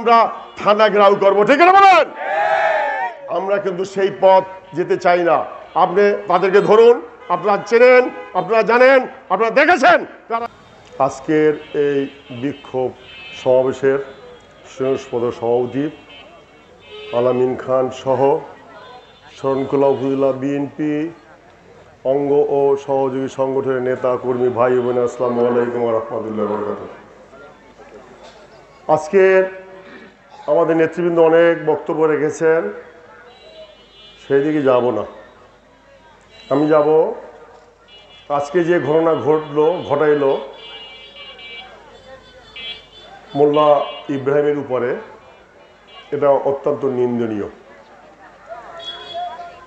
আমরা থানা ঘেরাও করবো, ঠিক আছে বলেন? আমরা কিন্তু সেই পথ যেতে চাই না। আপনি তাদেরকে ধরুন, আপনারা চেনেন, আপনারা জানেন, আপনারা দেখেছেন। আজকের এই বিক্ষোভ সমাবেশের শীর্ষপদ সভাপতি আলামিন খান সহ শরণখোলা উপজেলা বিএনপি অঙ্গ ও সহযোগী সংগঠনের নেতা কর্মী ভাই বোন, আসসালামু আলাইকুম ওয়া রাহমাতুল্লাহি ওয়া বারাকাতুহু। আজকে আমাদের নেতৃবৃন্দ অনেক বক্তব্য রেখেছেন, সেই দিকে যাব না। আমি যাব আজকে যে ঘটনা ঘটাইলো মোল্লা ইব্রাহিমের উপরে, এটা অত্যন্ত নিন্দনীয়।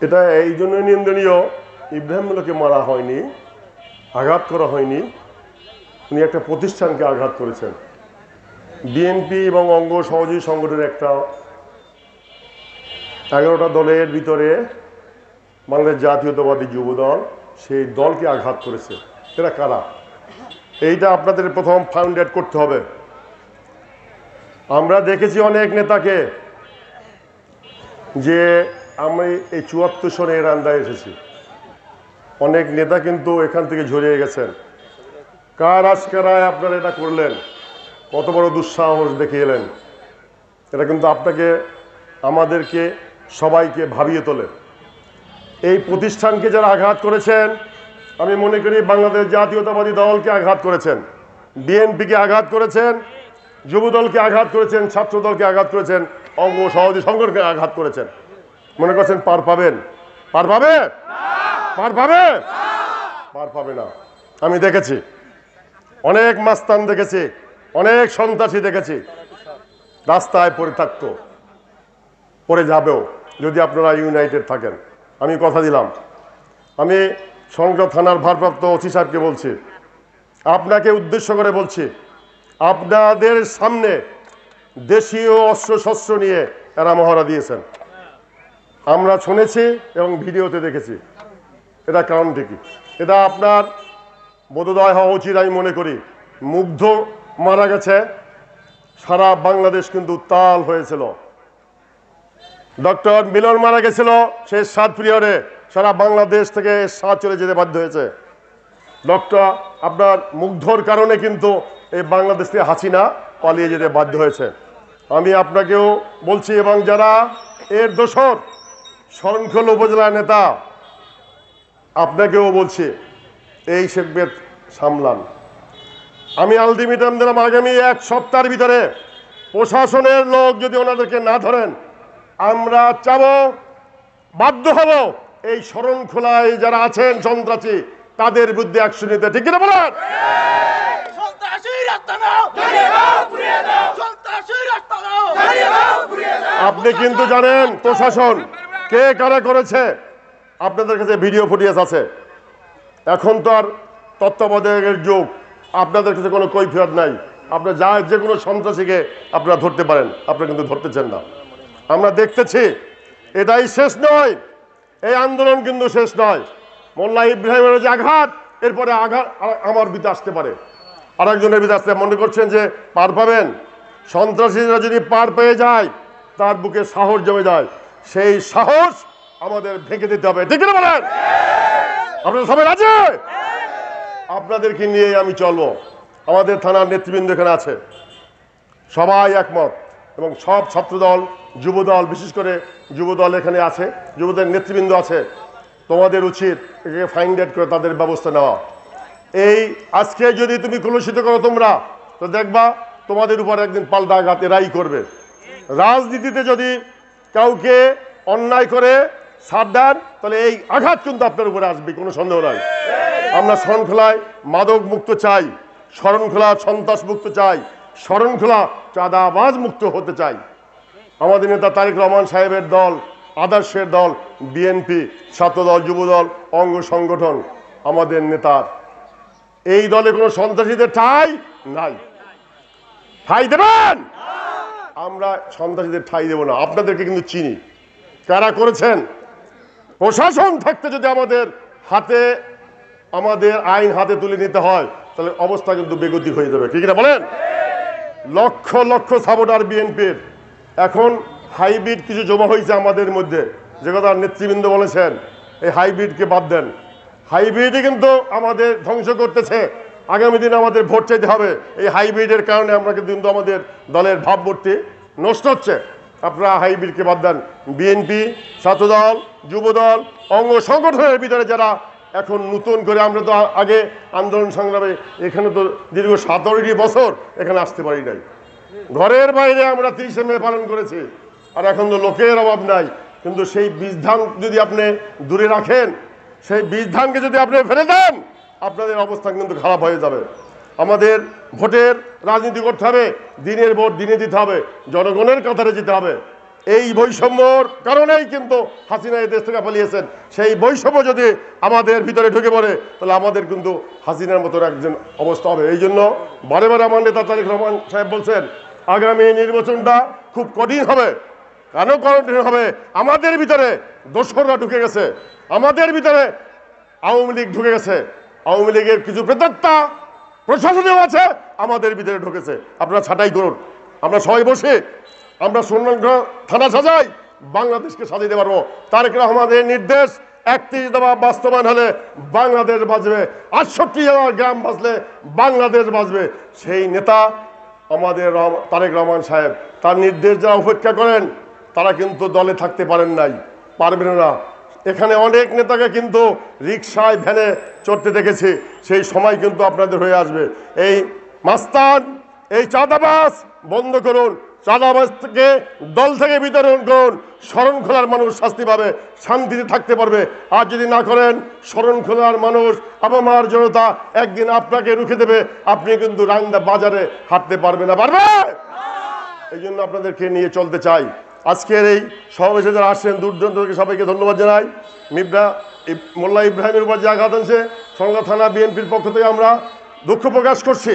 এটা এই জন্য নিন্দনীয়, ইব্রাহিম মোল্লাকে মারা হয়নি, আঘাত করা হয়নি, উনি একটা প্রতিষ্ঠানকে আঘাত করেছেন। বিএনপি এবং অঙ্গ সহযোগী সংগঠনের একটা 11টা দলের ভিতরে বাংলাদেশ জাতীয়তাবাদী যুব দল, সেই দলকে আঘাত করেছে। এরা কারা? এইটা আপনাদের প্রথম ফাইন্ড আউট করতে হবে। আমরা দেখেছি অনেক নেতাকে, যে আমি এই 74 সনে রান্দায় এসেছি, অনেক নেতা কিন্তু এখান থেকে ঝরিয়ে গেছেন। কার আজকারায় আপনারা এটা করলেন? কত বড় দুঃসাহস দেখিয়ে এলেন। এটা কিন্তু আপনাকে, আমাদেরকে, সবাইকে ভাবিয়ে তোলে। এই প্রতিষ্ঠানকে যারা আঘাত করেছেন, আমি মনে করি বাংলাদেশ জাতীয়তাবাদী দলকে আঘাত করেছেন, বিএনপিকে আঘাত করেছেন, যুবদলকে আঘাত করেছেন, ছাত্র দলকে আঘাত করেছেন, অঙ্গ সহযোগী সংগঠনকে আঘাত করেছেন। মনে করছেন পার পাবেন? পার পাবে? পার পাবে? পার পাবে না। আমি দেখেছি অনেক মাস্তান, দেখেছি অনেক সন্ত্রাসী, দেখেছি রাস্তায় পড়ে থাকতো, পড়ে যাবেও, যদি আপনারা ইউনাইটেড থাকেন। আমি কথা দিলাম, আমি সংগ্রাম থানার ভারপ্রাপ্ত ওসি সাহেবকে বলছি, আপনাকে উদ্দেশ্য করে বলছি, আপনাদের সামনে দেশীয় অস্ত্রশস্ত্র নিয়ে এরা মহড়া দিয়েছেন। আমরা শুনেছি এবং ভিডিওতে দেখেছি। এটা কারণটা কি? এটা আপনার বোধোদয় হওয়া উচিত। আমি মনে করি মুগ্ধ মারা গেছে, সারা বাংলাদেশ কিন্তু উত্তাল হয়েছিল। ডক্টর মিলন মারা গেছিল, সেই 7 পিরিয়ডে সারা বাংলাদেশ থেকে 7 চলে যেতে বাধ্য হয়েছে। ডক্টর আপনার মুগ্ধর কারণে কিন্তু এই বাংলাদেশ থেকে হাসিনা পালিয়ে যেতে বাধ্য হয়েছে। আমি আপনাকেও বলছি, এবং যারা এর দোষর শরণখোলা উপজেলার নেতা, আপনাকেও বলছি, এই সেগমেন্ট সামলান। আমি আলটিমেটাম দিলাম, আগামী 1 সপ্তাহের ভিতরে প্রশাসনের লোক যদি ওনাদেরকে না ধরেন, আমরা চাবো, বাধ্য হব এই শরণখোলায় যারা আছেন সন্ত্রাসী, তাদের বিরুদ্ধে অ্যাকশন নিতে। ঠিক কিনা বলেন? আপনি কিন্তু জানেন প্রশাসন কে কারা করেছে, আপনাদের কাছে ভিডিও ফুটেজ আছে। এখন তো আর তত্ত্বাবধায়কের যুগ, আপনাদের কাছে কোনো কৈফিয়ত নাই। আপনার যে কোনো সন্ত্রাসীকে আপনারা ধরতে পারেন, আপনারা কিন্তু ধরতেছেন না। আমরা দেখতেছি এটাই শেষ নয়, এই আন্দোলন কিন্তু শেষ নয়। মোল্লা ইব্রাহিমের যে আঘাত, এরপরে আঘাত আমার ভিতরে আসতে পারে, আরেকজনের ভিতরে আসতে। মনে করছেন যে পার পাবেন? সন্ত্রাসীরা যদি পার পেয়ে যায়, তার বুকে সাহস জমে যায়, সেই সাহস আমাদের ভেঙে দিতে হবে। ঠিক না বলেন? আপনারা সবাই আছে? আপনাদেরকে নিয়ে আমি চলবো। আমাদের থানার নেতৃবৃন্দ এখানে আছে, সবাই একমত, এবং সব ছাত্রদল, যুবদল, বিশেষ করে যুবদল এখানে আছে, যুবদের নেতৃবৃন্দ আছে। তোমাদের উচিত একে ফাইন্ড আউট করে তাদের ব্যবস্থা নেওয়া। এই আজকে যদি তুমি কলুষিত করো তোমরা, তো দেখবা তোমাদের উপর একদিন পাল্টা আঘাত এরাই করবে। রাজনীতিতে যদি কাউকে অন্যায় করে ছাড় দেন, তাহলে এই আঘাত কিন্তু আপনার উপরে আসবে, কোনো সন্দেহ নাই। আমরা শরণখোলায় মাদক মুক্ত চাই, শরণখোলা সন্ত্রাস মুক্ত চাই, শরণখোলা চাঁদাবাজ মুক্ত হতে চাই। আমাদের নেতা তারেক রহমান সাহেবের দল, আদর্শের দল বিএনপি, ছাত্রদল, যুবদল, অঙ্গ সংগঠন, আমাদের নেতার এই দলে কোনো সন্ত্রাসীদের ঠাঁই নাই। ঠাঁই দেবেন? আমরা সন্ত্রাসীদের ঠাঁই দেব না। আপনাদেরকে কিন্তু চিনি, কারা করেছেন। প্রশাসন থাকতে যদি আমাদের আইন হাতে তুলে নিতে হয়, তাহলে অবস্থা কিন্তু বেগতিক হয়ে যাবে। ঠিক না বলেন? লক্ষ লক্ষ সাপোর্টার বিএনপির এখন হাইব্রিড কিছু জমা হয়েছে আমাদের মধ্যে, যে কথা নেতৃবৃন্দ বলেছেন, এই হাইব্রিডকে বাদ দেন। হাইব্রিডই কিন্তু আমাদের ধ্বংস করতেছে। আগামী দিনে আমাদের ভোট চাইতে হবে। এই হাইব্রিডের কারণে আমরা কিন্তু আমাদের দলের ভাবমূর্তি নষ্ট হচ্ছে। আপনারা হাইব্রিডকে বাদ দেন। বিএনপি, ছাত্রদল, যুবদল, অঙ্গ সংগঠনের ভিতরে যারা এখন নতুন করে, আমরা তো আগে আন্দোলন সংগ্রামে এখানে তো দীর্ঘ 17টি বছর এখানে আসতে পারি নাই, ঘরের বাইরে আমরা 30শে মে পালন করেছি। আর এখন তো লোকের অভাব নাই, কিন্তু সেই বীজধান যদি আপনি দূরে রাখেন, সেই বীজধানকে যদি আপনি ফেলে দেন, আপনাদের অবস্থান কিন্তু খারাপ হয়ে যাবে। আমাদের ভোটের রাজনীতি করতে হবে, দিনের ভোট দিনে দিতে হবে, জনগণের কাতারে যেতে হবে। এই বৈষম্যর কারণেই কিন্তু হাসিনা এই দেশ থেকে পালিয়েছেন। সেই বৈষম্য যদি আমাদের ভিতরে ঢুকে পড়ে, তাহলে আমাদের কিন্তু হাসিনার মতো একজন অবস্থা হবে। এই জন্য বারে বারে আমার নেতা তারেক রহমান সাহেব বলছেন, আগামী নির্বাচনটা খুব কঠিন হবে। কেন কঠিন হবে? আমাদের ভিতরে দোসররা ঢুকে গেছে, আমাদের ভিতরে আওয়ামী লীগ ঢুকে গেছে, আওয়ামী লীগের কিছু প্রেতাত্মা প্রশাসনেও আছে, আমাদের ভিতরে ঢুকেছে। আপনারা ছাঁটাই করুন। আমরা সবাই বসে আমরা সুনামগঞ্জ থানা সাজাই, বাংলাদেশকে সাজিয়ে দিতে পারবো। তারেক রহমানের নির্দেশ 31 দফা বাস্তবায়ন হলে বাংলাদেশ বাঁচবে, 68,000 গ্রাম বাঁচলে বাংলাদেশ বাঁচবে। সেই নেতা আমাদের তারেক রহমান সাহেব, তার নির্দেশ যারা উপেক্ষা করেন তারা কিন্তু দলে থাকতে পারেন নাই, পারবেন না। এখানে অনেক নেতাকে কিন্তু রিকশায় ভ্যানে চড়তে দেখেছি, সেই সময় কিন্তু আপনাদের হয়ে আসবে। এই মাস্তান, এই চাঁদাবাজ বন্ধ করুন, চাঁদাবাজকে দল থেকে বিতরণ করুন, শরণখোলার মানুষ শাস্তি পাবে, শান্তিতে থাকতে পারবে। আর যদি না করেন, শরণখোলার মানুষ, আপামার জনতা একদিন আপনাকে রুখে দেবে, আপনি কিন্তু রান্দা বাজারে হাঁটতে পারবে না। পারবে? এই জন্য আপনাদেরকে নিয়ে চলতে চাই। আজকের এই সমাবেশে যারা আসছেন দূর দূরান্ত থেকে সবাইকে ধন্যবাদ জানাই। মোল্লা ইব্রাহিমের উপর যে আঘাত আনছে, সংগ্রাম থানা বিএনপির পক্ষ থেকে আমরা দুঃখ প্রকাশ করছি,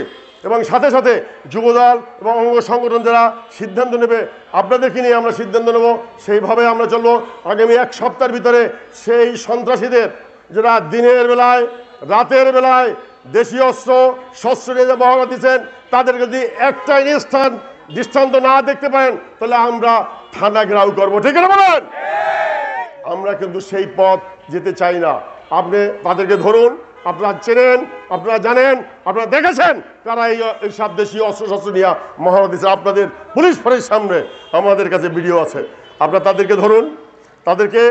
এবং সাথে সাথে যুবদল এবং অঙ্গ সংগঠন যারা সিদ্ধান্ত নেবে, আপনাদেরকে নিয়ে আমরা সিদ্ধান্ত নেব, সেইভাবে আমরা চলবো। আগামী 1 সপ্তাহের ভিতরে সেই সন্ত্রাসীদের যারা দিনের বেলায় রাতের বেলায় দেশীয় অস্ত্র শস্ত্র নিয়ে যে মহড়া দিচ্ছেন, তাদের যদি একটা দৃষ্টান্ত না দেখতে পারেন, তাহলে আমরা থানা ঘেরাও করবো। ঠিক আছে বলেন? আমরা কিন্তু সেই পথ যেতে চাই না। আপনি তাদেরকে ধরুন, আপনারা চেনেন, আপনারা জানেন, আপনারা দেখেছেন কারা এই সব দেশীয় অস্ত্র শস্ত্র নিয়ে মহড়া দিচ্ছে। আপনাদের পুলিশ ফাঁড়ির সামনে আমাদের কাছে ভিডিও আছে। আপনারা তাদেরকে ধরুন, তাদেরকে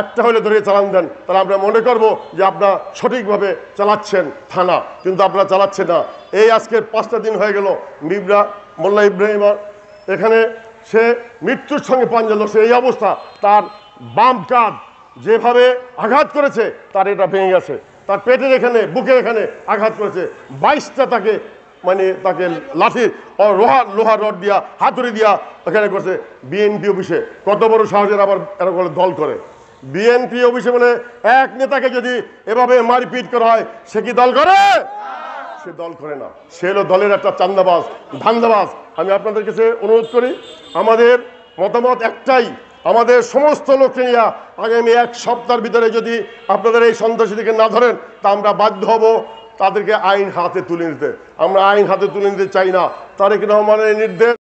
একটা হলে ধরে চালান দেন, তাহলে আমরা মনে করব যে আপনারা সঠিকভাবে চালাচ্ছেন থানা, কিন্তু আপনারা চালাচ্ছেন না। এই আজকের 5টা দিন হয়ে গেল, মোল্লা ইব্রাহিম এখানে সে মৃত্যুর সঙ্গে পাঞ্জা লড়ছে। এই অবস্থা, তার বাম কাঁধ যেভাবে আঘাত করেছে, তার এটা ভেঙে গেছে, তার পেটের এখানে, বুকের এখানে আঘাত করেছে। 22টা তাকে লাঠির লোহার রড দিয়া, হাতুড়ি দিয়া এখানে করছে। বিএনপি অফিসে কত বড় সাহসের আবার এরকম দল করে। বিএনপি অফিসে বলে এক নেতাকে যদি এভাবে মারপিট করা হয়, সে কি দল করে? সে দল করে না, সে হলো দলের একটা চান্দাবাজ, ধান্দাবাজ। আমি আপনাদের কাছে অনুরোধ করি, আমাদের মতামত একটাই, আমাদের সমস্ত লোককে নিয়ে আগামী 1 সপ্তাহের ভিতরে যদি আপনাদের এই সন্ত্রাসীদেরকে না ধরেন, তা আমরা বাধ্য হব তাদেরকে আইন হাতে তুলে নিতে। আমরা আইন হাতে তুলে নিতে চাই না। তারেক রহমানের নির্দেশ